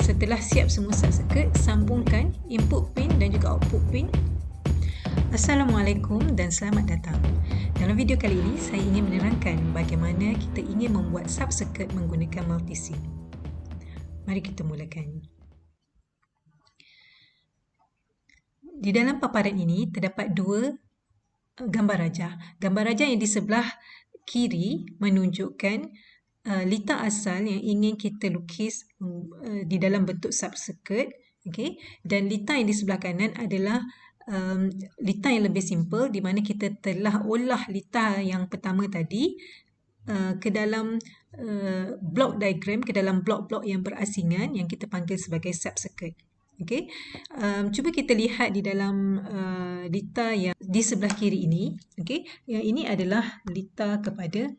Setelah siap semua sub-circuit, sambungkan input pin dan juga output pin. Assalamualaikum dan selamat datang. Dalam video kali ini, saya ingin menerangkan bagaimana kita ingin membuat sub-circuit menggunakan multisim. Mari kita mulakan. Di dalam paparan ini terdapat dua gambar rajah. Gambar rajah yang di sebelah kiri menunjukkan litar asal yang ingin kita lukis di dalam bentuk sub-circuit, okay? Dan litar yang di sebelah kanan adalah litar yang lebih simple, di mana kita telah olah litar yang pertama tadi ke dalam block diagram, ke dalam blok-blok yang berasingan yang kita panggil sebagai sub-circuit. Okay. Cuba kita lihat di dalam litar yang di sebelah kiri ini. Okay. Yang ini adalah litar kepada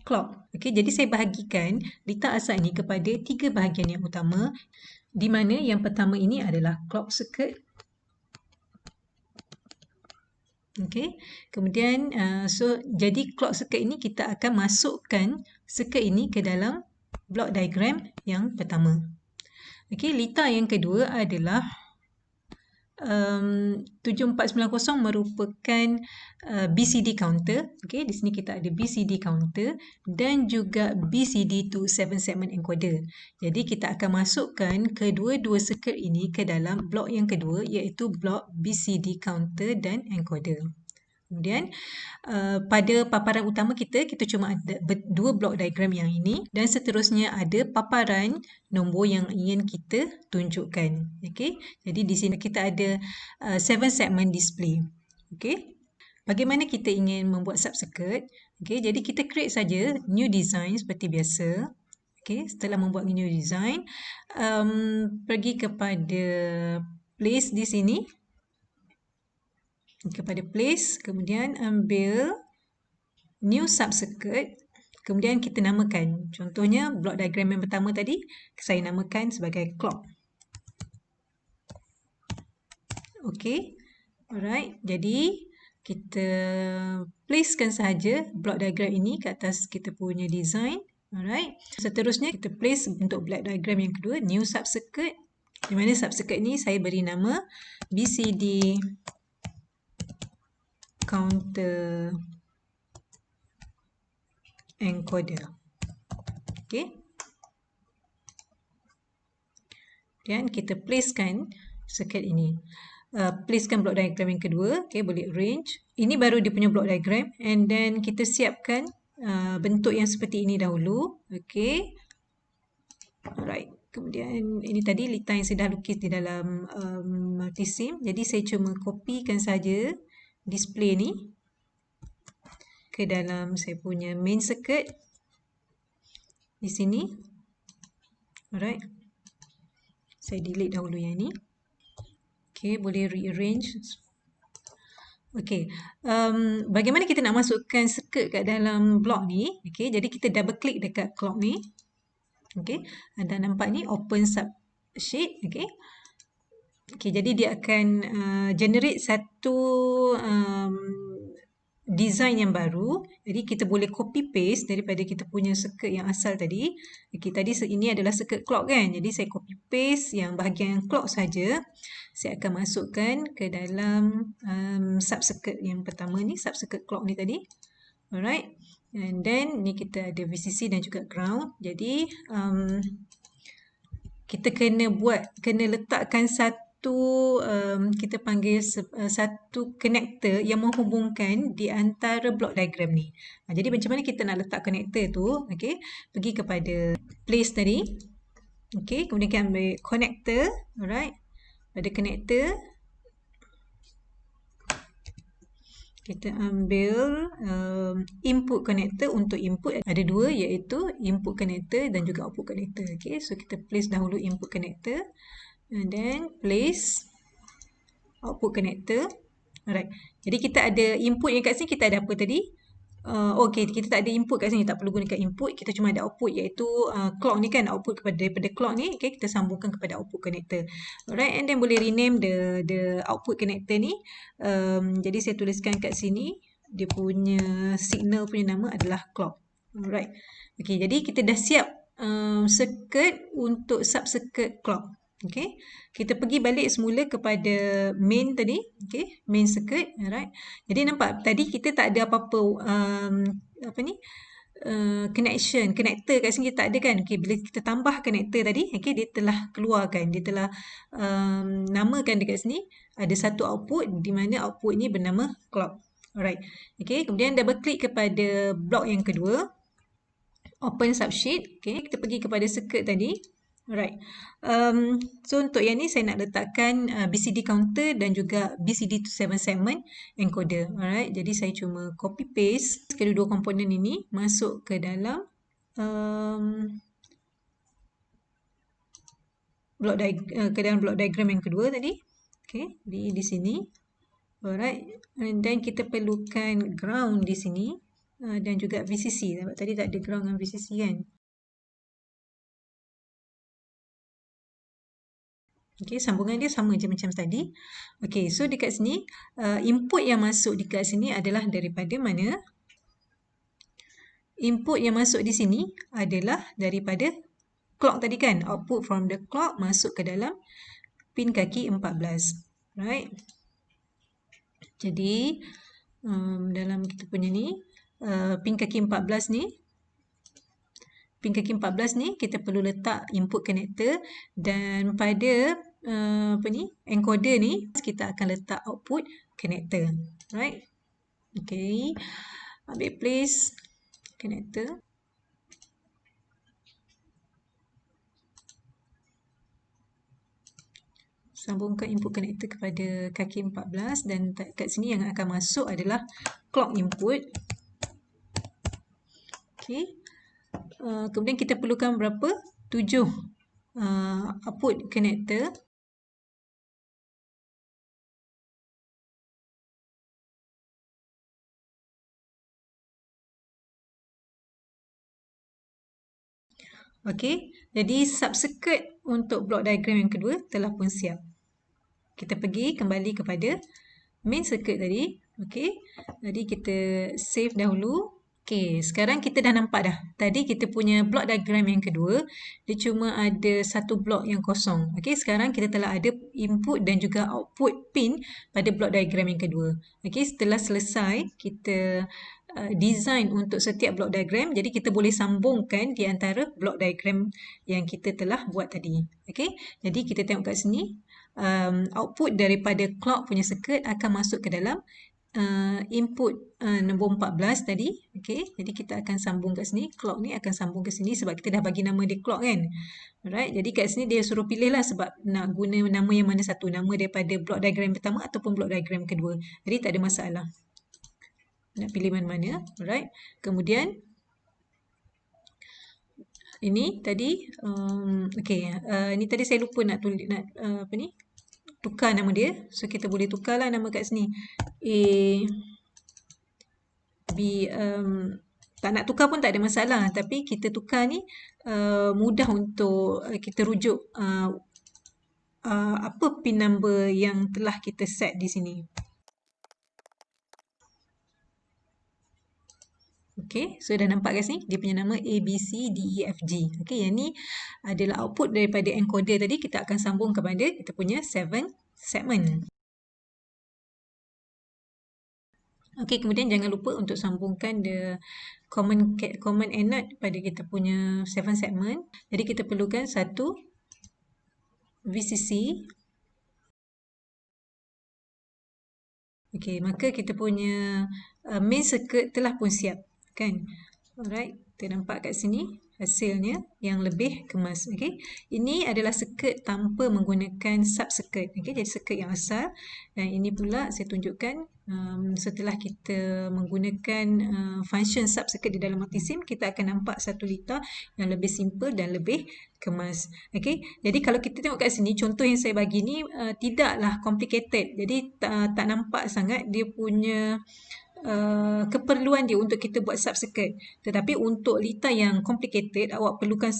clock. Okay, jadi saya bahagikan litar asal ini kepada tiga bahagian yang utama, di mana yang pertama ini adalah clock circuit. Okay, kemudian jadi clock circuit ini kita akan masukkan circuit ini ke dalam block diagram yang pertama. Okay, litar yang kedua adalah 7490 merupakan BCD counter. Okay, di sini kita ada BCD counter dan juga BCD to 7 segment encoder. Jadi kita akan masukkan kedua-dua circuit ini ke dalam blok yang kedua, iaitu blok BCD counter dan encoder. Kemudian pada paparan utama kita cuma ada dua blok diagram yang ini, dan seterusnya ada paparan nombor yang ingin kita tunjukkan. Okey, jadi di sini kita ada 7 segment display. Okey, bagaimana kita ingin membuat sub-circuit? Okey, jadi kita create saja new design seperti biasa. Okey, setelah membuat new design, pergi kepada place di sini. Kepada place, kemudian ambil new sub-circuit, kemudian kita namakan. Contohnya block diagram yang pertama tadi saya namakan sebagai clock. Okey, alright. Jadi kita placekan sahaja block diagram ini ke atas kita punya design. Alright. Seterusnya kita place untuk block diagram yang kedua, new sub-circuit, di mana sub-circuit ini saya beri nama BCD counter encoder. Okey. Dan kita placekan circuit ini. Placekan block diagram yang kedua. Okey, boleh arrange. Ini baru dia punya block diagram, and then kita siapkan bentuk yang seperti ini dahulu. Okey. Alright. Kemudian ini tadi litar yang saya dah lukis di dalam multisim. Jadi saya cuma kopikan saja display ni ke dalam saya punya main circuit di sini. Alright. Saya delete dahulu yang ni. Okey, boleh rearrange. Okey. Bagaimana kita nak masukkan circuit kat dalam block ni? Okey, jadi kita double click dekat clock ni. Okey, anda nampak ni open sub sheet. Okey. Okey, jadi dia akan generate satu design yang baru. Jadi kita boleh copy paste daripada kita punya circuit yang asal tadi. Okey, tadi ini adalah circuit clock kan. Jadi saya copy paste yang bahagian yang clock saja. Saya akan masukkan ke dalam sub-circuit yang pertama ni, sub-circuit clock ni tadi. Alright. And then ni kita ada VCC dan juga ground. Jadi kita kena letakkan satu kita panggil satu connector yang menghubungkan di antara block diagram ni. Jadi macam mana kita nak letak connector tu? Okey, pergi kepada place tadi. Okey, kemudian kita ambil connector. Alright. Pada connector kita ambil input connector. Untuk input ada dua, iaitu input connector dan juga output connector. Okay, so kita place dahulu input connector and then place output connector. Alright. Jadi kita ada input yang kat sini, kita ada apa tadi? Okey, kita tak ada input kat sini, tak perlu gunakan input. Kita cuma ada output, iaitu clock ni kan, output daripada clock ni. Okay, kita sambungkan kepada output connector. Alright, and then boleh rename the output connector ni. Jadi saya tuliskan kat sini, dia punya signal punya nama adalah clock. Alright. Okey, jadi kita dah siap circuit untuk sub-circuit clock. Okay, kita pergi balik semula kepada main tadi, okay, main circuit, alright. Jadi nampak tadi kita tak ada apa-apa apa ni, connector kat sini tak ada kan. Okay, bila kita tambah connector tadi, okay, dia telah keluarkan, dia telah namakan dekat sini ada satu output di mana output ni bernama clock. Alright, okay, kemudian double klik kepada blok yang kedua, open subsheet. Okay, kita pergi kepada circuit tadi. Alright, so untuk yang ni saya nak letakkan BCD counter dan juga BCD to 7 segment encoder. Alright, jadi saya cuma copy paste kedua-dua komponen ini masuk ke dalam blok diagram yang kedua tadi. Okay, di sini. Alright, and then kita perlukan ground di sini dan juga VCC. Tadi tak ada ground dan VCC kan. Okay, sambungan dia sama je macam tadi. Okay, so dekat sini, input yang masuk dekat sini adalah daripada mana? Input yang masuk di sini adalah daripada clock tadi kan. Output from the clock masuk ke dalam pin kaki 14. Right? Jadi, dalam kita punya ni, pin kaki 14 ni, kita perlu letak input connector dan pada encoder ni kita akan letak output connector. Right? Okay. Ambil place connector. Sambungkan input connector kepada kaki 14 dan kat sini yang akan masuk adalah clock input. Okay. Kemudian kita perlukan berapa? 7 output connector. Okey, jadi sub-circuit untuk blok diagram yang kedua telah pun siap. Kita pergi kembali kepada main circuit tadi. Okey, jadi kita save dahulu. Okey, sekarang kita dah nampak dah. Tadi kita punya blok diagram yang kedua, dia cuma ada satu blok yang kosong. Okey, sekarang kita telah ada input dan juga output pin pada blok diagram yang kedua. Okey, setelah selesai, kita design untuk setiap blok diagram. Jadi kita boleh sambungkan di antara blok diagram yang kita telah buat tadi. Okey, jadi kita tengok kat sini, output daripada clock punya circuit akan masuk ke dalam input nombor 14 tadi. Okey, jadi kita akan sambung kat sini. Clock ni akan sambung ke sini sebab kita dah bagi nama dia clock kan. Alright, jadi kat sini dia suruh pilih lah sebab nak guna nama yang mana satu, nama daripada blok diagram pertama ataupun blok diagram kedua. Jadi tak ada masalah. Nak pilih mana-mana. Alright. Kemudian ini tadi ini tadi saya lupa nak tulis tukar nama dia. So kita boleh tukarlah nama kat sini. A B tak nak tukar pun tak ada masalah, tapi kita tukar ni mudah untuk kita rujuk apa pin number yang telah kita set di sini. Okey, so dah nampak kat sini dia punya nama A, B, C, D, E, F, G. Okey, yang ni adalah output daripada encoder tadi, kita akan sambung kepada kita punya 7 segment. Okey, kemudian jangan lupa untuk sambungkan the common and NOT pada kita punya 7 segment. Jadi kita perlukan satu VCC. Okey, maka kita punya main circuit telah pun siap. Kan? Alright, kita nampak kat sini hasilnya yang lebih kemas. Okay, ini adalah circuit tanpa menggunakan sub-circuit. Okay, jadi circuit yang asal. Dan ini pula saya tunjukkan setelah kita menggunakan function sub-circuit di dalam multisim, kita akan nampak satu litar yang lebih simple dan lebih kemas. Okay, jadi kalau kita tengok kat sini, contoh yang saya bagi ni tidaklah complicated. Jadi tak nampak sangat dia punya keperluan dia untuk kita buat sub-circuit. Tetapi untuk litar yang complicated, awak perlukan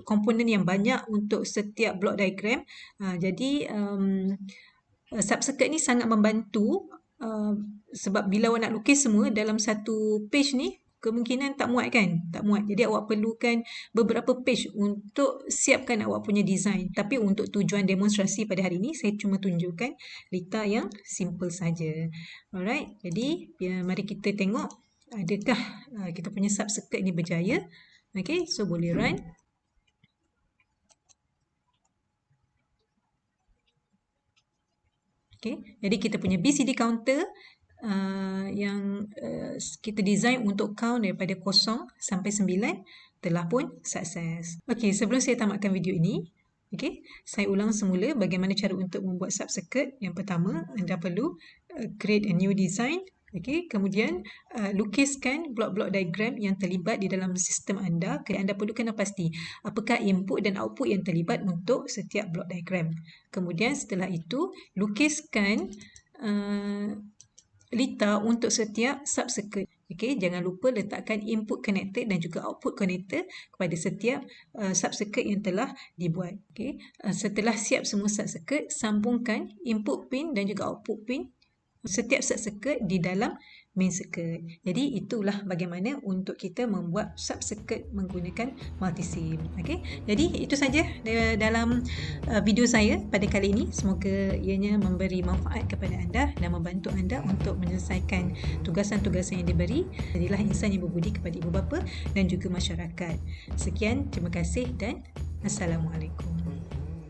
komponen yang banyak untuk setiap block diagram. Jadi sub-circuit ni sangat membantu sebab bila awak nak lukis semua dalam satu page ni, kemungkinan tak muat kan? Tak muat. Jadi awak perlukan beberapa page untuk siapkan awak punya design. Tapi untuk tujuan demonstrasi pada hari ini, saya cuma tunjukkan letak yang simple saja. Alright, jadi mari kita tengok adakah kita punya sub-circuit ni berjaya. Okay, so boleh run. Okay, jadi kita punya BCD counter yang kita design untuk count daripada 0 sampai 9 telah pun sukses. Okay, sebelum saya tamatkan video ini, okay, saya ulang semula bagaimana cara untuk membuat sub-circuit. Yang pertama, anda perlu create a new design. Okay, kemudian lukiskan blok-blok diagram yang terlibat di dalam sistem anda. Anda perlukan pasti apakah input dan output yang terlibat untuk setiap blok diagram. Kemudian setelah itu, lukiskan letak untuk setiap sub-circuit. Okay, jangan lupa letakkan input connector dan juga output connector kepada setiap sub-circuit yang telah dibuat. Okay, setelah siap semua sub-circuit, sambungkan input pin dan juga output pin setiap sub-circuit di dalam main circuit. Jadi itulah bagaimana untuk kita membuat sub-circuit menggunakan multisim. Okay? Jadi itu saja dalam video saya pada kali ini. Semoga ianya memberi manfaat kepada anda dan membantu anda untuk menyelesaikan tugasan-tugasan yang diberi. Jadilah insan yang berbudi kepada ibu bapa dan juga masyarakat. Sekian, terima kasih dan Assalamualaikum.